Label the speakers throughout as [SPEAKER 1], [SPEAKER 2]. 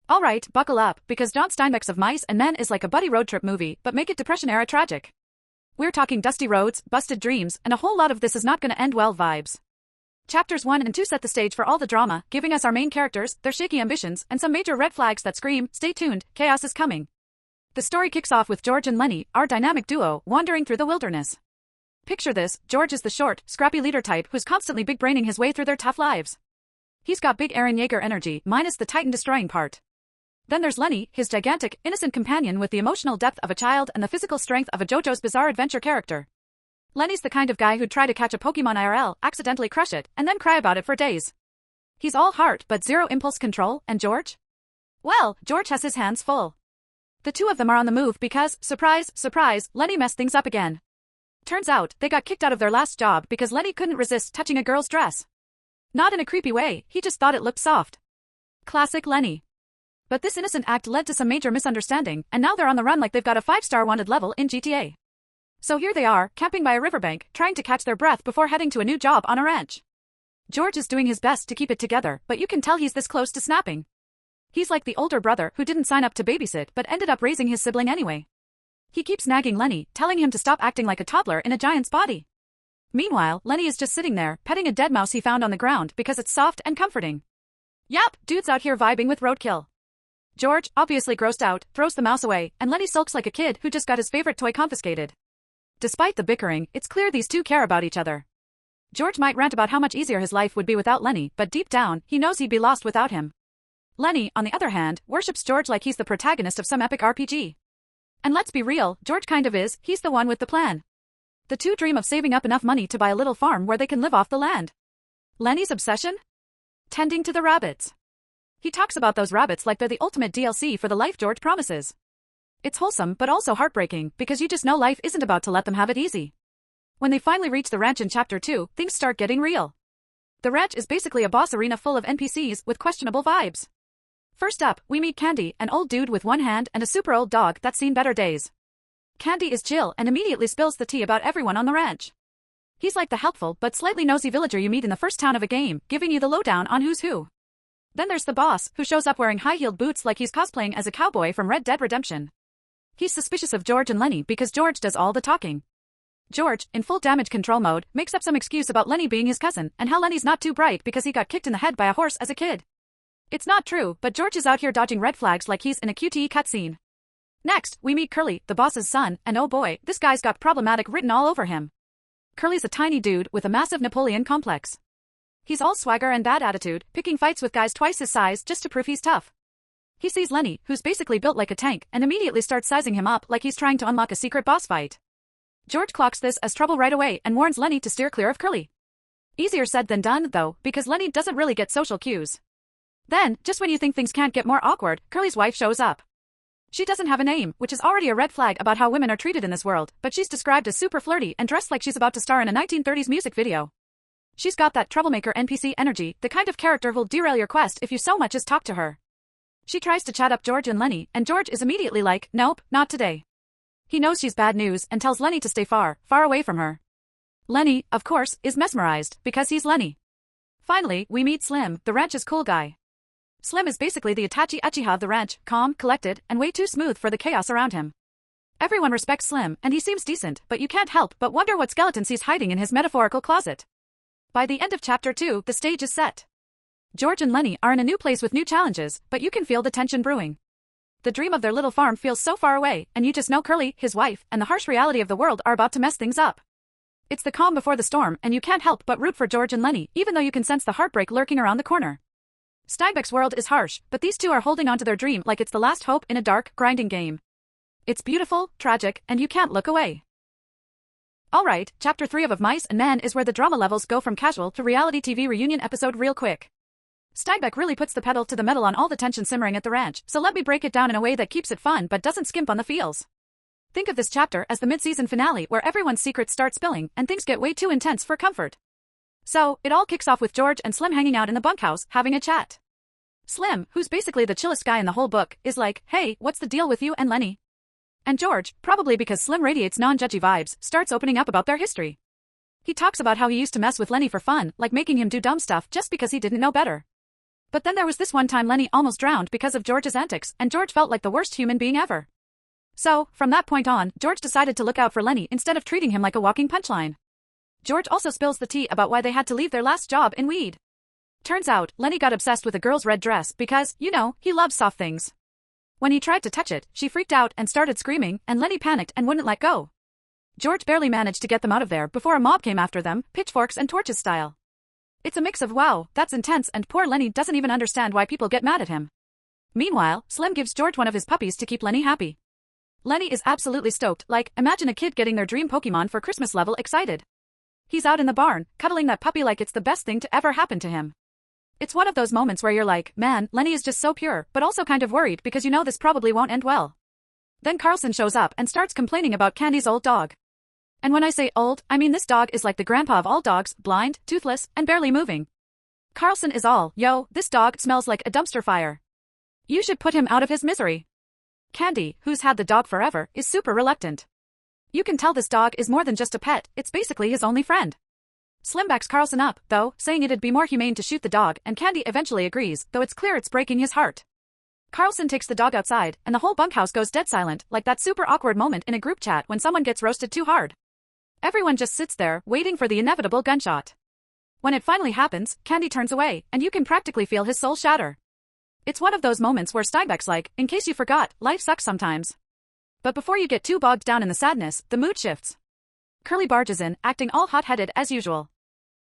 [SPEAKER 1] Alright, buckle up, because John Steinbeck's Of Mice and Men is like a buddy road trip movie, but make it Depression-era tragic. We're talking dusty roads, busted dreams, and a whole lot of this is not gonna end well vibes. Chapters 1 and 2 set the stage for all the drama, giving us our main characters, their shaky ambitions, and some major red flags that scream, stay tuned, chaos is coming. The story kicks off with George and Lennie, our dynamic duo, wandering through the wilderness. Picture this, George is the short, scrappy leader type who's constantly big-braining his way through their tough lives. He's got big Eren Yeager energy, minus the Titan-destroying part. Then there's Lennie, his gigantic, innocent companion with the emotional depth of a child and the physical strength of a JoJo's Bizarre Adventure character. Lennie's the kind of guy who'd try to catch a Pokemon IRL, accidentally crush it, and then cry about it for days. He's all heart but zero impulse control, and George? Well, George has his hands full. The two of them are on the move because, surprise, surprise, Lennie messed things up again. Turns out, they got kicked out of their last job because Lennie couldn't resist touching a girl's dress. Not in a creepy way, he just thought it looked soft. Classic Lennie. But this innocent act led to some major misunderstanding, and now they're on the run like they've got a 5-star wanted level in GTA. So here they are, camping by a riverbank, trying to catch their breath before heading to a new job on a ranch. George is doing his best to keep it together, but you can tell he's this close to snapping. He's like the older brother who didn't sign up to babysit but ended up raising his sibling anyway. He keeps nagging Lennie, telling him to stop acting like a toddler in a giant's body. Meanwhile, Lennie is just sitting there, petting a dead mouse he found on the ground because it's soft and comforting. Yup, dude's out here vibing with roadkill. George, obviously grossed out, throws the mouse away, and Lennie sulks like a kid who just got his favorite toy confiscated. Despite the bickering, it's clear these two care about each other. George might rant about how much easier his life would be without Lennie, but deep down, he knows he'd be lost without him. Lennie, on the other hand, worships George like he's the protagonist of some epic RPG. And let's be real, George kind of is, he's the one with the plan. The two dream of saving up enough money to buy a little farm where they can live off the land. Lennie's obsession? Tending to the rabbits. He talks about those rabbits like they're the ultimate DLC for the life George promises. It's wholesome but also heartbreaking because you just know life isn't about to let them have it easy. When they finally reach the ranch in Chapter 2, things start getting real. The ranch is basically a boss arena full of NPCs with questionable vibes. First up, we meet Candy, an old dude with one hand and a super old dog that's seen better days. Candy is chill and immediately spills the tea about everyone on the ranch. He's like the helpful but slightly nosy villager you meet in the first town of a game, giving you the lowdown on who's who. Then there's the boss, who shows up wearing high-heeled boots like he's cosplaying as a cowboy from Red Dead Redemption. He's suspicious of George and Lennie because George does all the talking. George, in full damage control mode, makes up some excuse about Lennie being his cousin and how Lennie's not too bright because he got kicked in the head by a horse as a kid. It's not true, but George is out here dodging red flags like he's in a QTE cutscene. Next, we meet Curley, the boss's son, and oh boy, this guy's got problematic written all over him. Curley's a tiny dude with a massive Napoleon complex. He's all swagger and bad attitude, picking fights with guys twice his size just to prove he's tough. He sees Lennie, who's basically built like a tank, and immediately starts sizing him up like he's trying to unlock a secret boss fight. George clocks this as trouble right away and warns Lennie to steer clear of Curley. Easier said than done, though, because Lennie doesn't really get social cues. Then, just when you think things can't get more awkward, Curley's wife shows up. She doesn't have a name, which is already a red flag about how women are treated in this world, but she's described as super flirty and dressed like she's about to star in a 1930s music video. She's got that troublemaker NPC energy, the kind of character who'll derail your quest if you so much as talk to her. She tries to chat up George and Lennie, and George is immediately like, nope, not today. He knows she's bad news and tells Lennie to stay far, far away from her. Lennie, of course, is mesmerized, because he's Lennie. Finally, we meet Slim, the ranch's cool guy. Slim is basically the Itachi Uchiha of the ranch, calm, collected, and way too smooth for the chaos around him. Everyone respects Slim, and he seems decent, but you can't help but wonder what skeletons he's hiding in his metaphorical closet. By the end of Chapter 2, the stage is set. George and Lennie are in a new place with new challenges, but you can feel the tension brewing. The dream of their little farm feels so far away, and you just know Curley, his wife, and the harsh reality of the world are about to mess things up. It's the calm before the storm, and you can't help but root for George and Lennie, even though you can sense the heartbreak lurking around the corner. Steinbeck's world is harsh, but these two are holding on to their dream like it's the last hope in a dark, grinding game. It's beautiful, tragic, and you can't look away. Alright, Chapter 3 of Mice and Men is where the drama levels go from casual to reality TV reunion episode real quick. Steinbeck really puts the pedal to the metal on all the tension simmering at the ranch, so let me break it down in a way that keeps it fun but doesn't skimp on the feels. Think of this chapter as the mid-season finale where everyone's secrets start spilling and things get way too intense for comfort. So, it all kicks off with George and Slim hanging out in the bunkhouse, having a chat. Slim, who's basically the chillest guy in the whole book, is like, hey, what's the deal with you and Lennie? And George, probably because Slim radiates non-judgy vibes, starts opening up about their history. He talks about how he used to mess with Lennie for fun, like making him do dumb stuff just because he didn't know better. But then there was this one time Lennie almost drowned because of George's antics, and George felt like the worst human being ever. So, from that point on, George decided to look out for Lennie instead of treating him like a walking punchline. George also spills the tea about why they had to leave their last job in weed. Turns out, Lennie got obsessed with a girl's red dress because, you know, he loves soft things. When he tried to touch it, she freaked out and started screaming, and Lennie panicked and wouldn't let go. George barely managed to get them out of there before a mob came after them, pitchforks and torches style. It's a mix of wow, that's intense, and poor Lennie doesn't even understand why people get mad at him. Meanwhile, Slim gives George one of his puppies to keep Lennie happy. Lennie is absolutely stoked, like, imagine a kid getting their dream Pokemon for Christmas level excited. He's out in the barn, cuddling that puppy like it's the best thing to ever happen to him. It's one of those moments where you're like, man, Lennie is just so pure, but also kind of worried because you know this probably won't end well. Then Carlson shows up and starts complaining about Candy's old dog. And when I say old, I mean this dog is like the grandpa of all dogs, blind, toothless, and barely moving. Carlson is all, yo, this dog smells like a dumpster fire. You should put him out of his misery. Candy, who's had the dog forever, is super reluctant. You can tell this dog is more than just a pet, it's basically his only friend. Slim backs Carlson up, though, saying it'd be more humane to shoot the dog, and Candy eventually agrees, though it's clear it's breaking his heart. Carlson takes the dog outside, and the whole bunkhouse goes dead silent, like that super awkward moment in a group chat when someone gets roasted too hard. Everyone just sits there, waiting for the inevitable gunshot. When it finally happens, Candy turns away, and you can practically feel his soul shatter. It's one of those moments where Steinbeck's like, in case you forgot, life sucks sometimes. But before you get too bogged down in the sadness, the mood shifts. Curley barges in, acting all hot-headed as usual.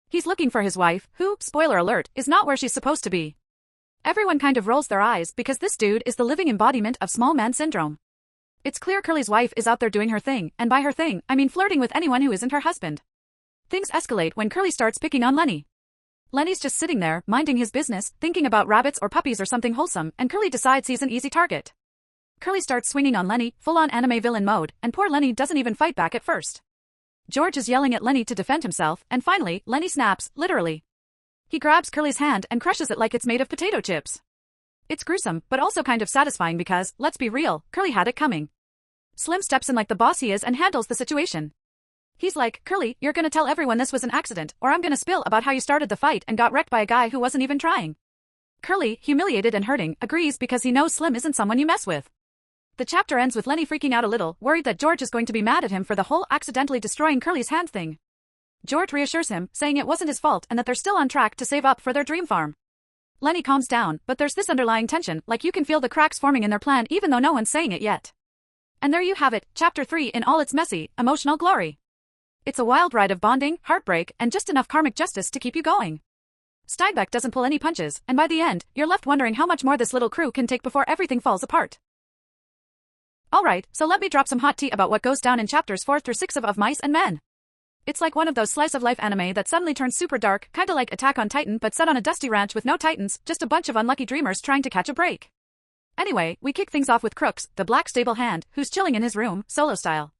[SPEAKER 1] He's looking for his wife, who, spoiler alert, is not where she's supposed to be. Everyone kind of rolls their eyes because this dude is the living embodiment of small man syndrome. It's clear Curley's wife is out there doing her thing, and by her thing, I mean flirting with anyone who isn't her husband. Things escalate when Curley starts picking on Lennie. Lennie's just sitting there, minding his business, thinking about rabbits or puppies or something wholesome, and Curley decides he's an easy target. Curley starts swinging on Lennie, full-on anime villain mode, and poor Lennie doesn't even fight back at first. George is yelling at Lennie to defend himself, and finally, Lennie snaps, literally. He grabs Curley's hand and crushes it like it's made of potato chips. It's gruesome, but also kind of satisfying because, let's be real, Curley had it coming. Slim steps in like the boss he is and handles the situation. He's like, Curley, you're gonna tell everyone this was an accident, or I'm gonna spill about how you started the fight and got wrecked by a guy who wasn't even trying. Curley, humiliated and hurting, agrees because he knows Slim isn't someone you mess with. The chapter ends with Lennie freaking out a little, worried that George is going to be mad at him for the whole accidentally destroying Curley's hand thing. George reassures him, saying it wasn't his fault and that they're still on track to save up for their dream farm. Lennie calms down, but there's this underlying tension, like you can feel the cracks forming in their plan even though no one's saying it yet. And there you have it, Chapter 3 in all its messy, emotional glory. It's a wild ride of bonding, heartbreak, and just enough karmic justice to keep you going. Steinbeck doesn't pull any punches, and by the end, you're left wondering how much more this little crew can take before everything falls apart. Alright, so let me drop some hot tea about what goes down in chapters 4 through 6 of Mice and Men. It's like one of those slice-of-life anime that suddenly turns super dark, kinda like Attack on Titan but set on a dusty ranch with no titans, just a bunch of unlucky dreamers trying to catch a break. Anyway, we kick things off with Crooks, the black stable hand, who's chilling in his room, solo style.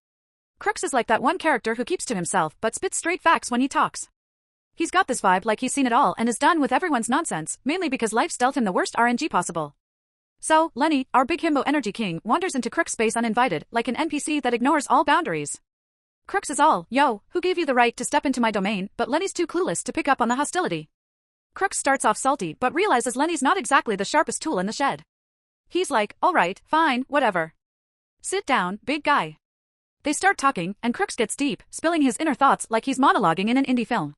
[SPEAKER 1] Crooks is like that one character who keeps to himself but spits straight facts when he talks. He's got this vibe like he's seen it all and is done with everyone's nonsense, mainly because life's dealt him the worst RNG possible. So, Lennie, our big himbo energy king, wanders into Crooks' space uninvited, like an NPC that ignores all boundaries. Crooks is all, yo, who gave you the right to step into my domain, but Lennie's too clueless to pick up on the hostility. Crooks starts off salty but realizes Lennie's not exactly the sharpest tool in the shed. He's like, alright, fine, whatever. Sit down, big guy. They start talking, and Crooks gets deep, spilling his inner thoughts like he's monologuing in an indie film.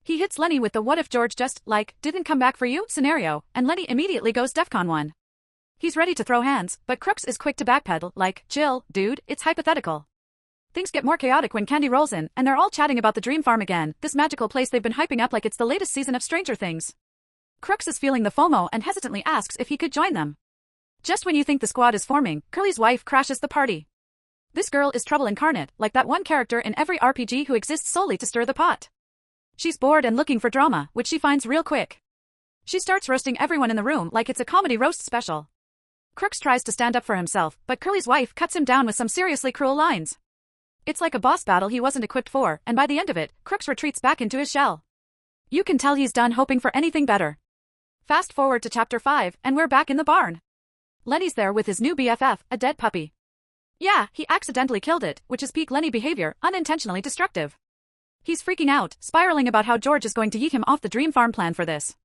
[SPEAKER 1] He hits Lennie with the what if George just, like, didn't come back for you scenario, and Lennie immediately goes DEFCON 1. He's ready to throw hands, but Crooks is quick to backpedal, like, chill, dude, it's hypothetical. Things get more chaotic when Candy rolls in, and they're all chatting about the dream farm again, this magical place they've been hyping up like it's the latest season of Stranger Things. Crooks is feeling the FOMO and hesitantly asks if he could join them. Just when you think the squad is forming, Curley's wife crashes the party. This girl is trouble incarnate, like that one character in every RPG who exists solely to stir the pot. She's bored and looking for drama, which she finds real quick. She starts roasting everyone in the room like it's a comedy roast special. Crooks tries to stand up for himself, but Curley's wife cuts him down with some seriously cruel lines. It's like a boss battle he wasn't equipped for, and by the end of it, Crooks retreats back into his shell. You can tell he's done hoping for anything better. Fast forward to chapter 5, and we're back in the barn. Lennie's there with his new BFF, a dead puppy. Yeah, he accidentally killed it, which is peak Lennie behavior, unintentionally destructive. He's freaking out, spiraling about how George is going to yeet him off the dream farm plan for this.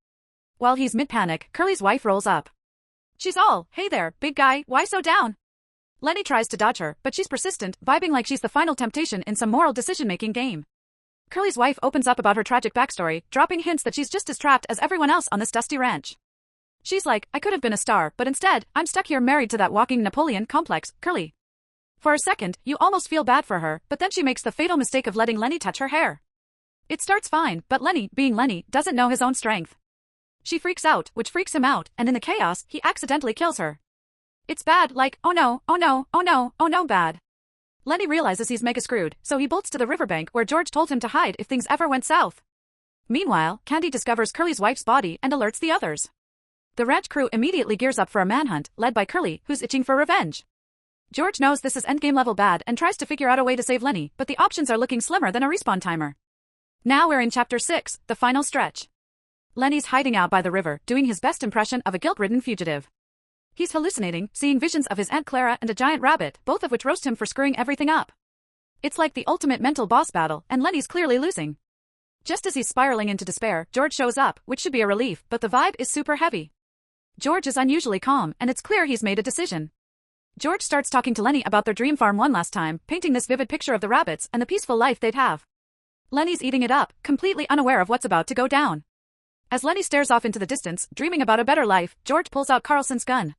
[SPEAKER 1] While he's mid-panic, Curly's wife rolls up. She's all, "Hey there, big guy, why so down?" Lennie tries to dodge her, but she's persistent, vibing like she's the final temptation in some moral decision-making game. Curly's wife opens up about her tragic backstory, dropping hints that she's just as trapped as everyone else on this dusty ranch. She's like, "I could have been a star, but instead, I'm stuck here married to that walking Napoleon complex, Curley." For a second, you almost feel bad for her, but then she makes the fatal mistake of letting Lennie touch her hair. It starts fine, but Lennie, being Lennie, doesn't know his own strength. She freaks out, which freaks him out, and in the chaos, he accidentally kills her. It's bad, like, oh no, oh no, oh no, oh no bad. Lennie realizes he's mega screwed, so he bolts to the riverbank where George told him to hide if things ever went south. Meanwhile, Candy discovers Curly's wife's body and alerts the others. The ranch crew immediately gears up for a manhunt, led by Curly, who's itching for revenge. George knows this is endgame level bad and tries to figure out a way to save Lennie, but the options are looking slimmer than a respawn timer. Now we're in Chapter 6, the final stretch. Lennie's hiding out by the river, doing his best impression of a guilt-ridden fugitive. He's hallucinating, seeing visions of his Aunt Clara and a giant rabbit, both of which roast him for screwing everything up. It's like the ultimate mental boss battle, and Lennie's clearly losing. Just as he's spiraling into despair, George shows up, which should be a relief, but the vibe is super heavy. George is unusually calm, and it's clear he's made a decision. George starts talking to Lennie about their dream farm one last time, painting this vivid picture of the rabbits and the peaceful life they'd have. Lennie's eating it up, completely unaware of what's about to go down. As Lennie stares off into the distance, dreaming about a better life, George pulls out Carlson's gun.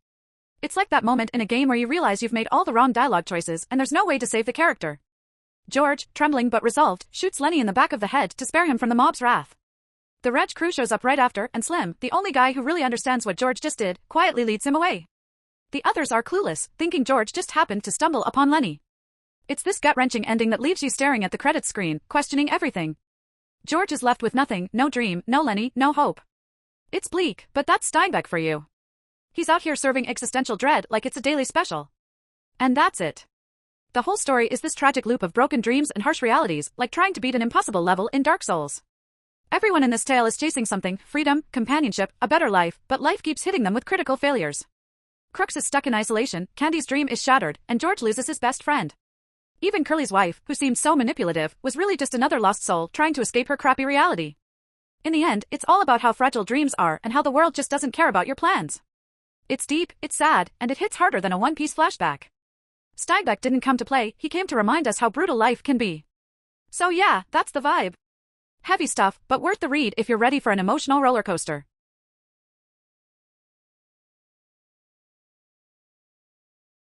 [SPEAKER 1] It's like that moment in a game where you realize you've made all the wrong dialogue choices and there's no way to save the character. George, trembling but resolved, shoots Lennie in the back of the head to spare him from the mob's wrath. The ranch crew shows up right after, and Slim, the only guy who really understands what George just did, quietly leads him away. The others are clueless, thinking George just happened to stumble upon Lennie. It's this gut-wrenching ending that leaves you staring at the credits screen, questioning everything. George is left with nothing, no dream, no Lennie, no hope. It's bleak, but that's Steinbeck for you. He's out here serving existential dread like it's a daily special. And that's it. The whole story is this tragic loop of broken dreams and harsh realities, like trying to beat an impossible level in Dark Souls. Everyone in this tale is chasing something, freedom, companionship, a better life, but life keeps hitting them with critical failures. Crooks is stuck in isolation, Candy's dream is shattered, and George loses his best friend. Even Curly's wife, who seemed so manipulative, was really just another lost soul trying to escape her crappy reality. In the end, it's all about how fragile dreams are and how the world just doesn't care about your plans. It's deep, it's sad, and it hits harder than a one-piece flashback. Steinbeck didn't come to play, he came to remind us how brutal life can be. So yeah, that's the vibe. Heavy stuff, but worth the read if you're ready for an emotional roller coaster.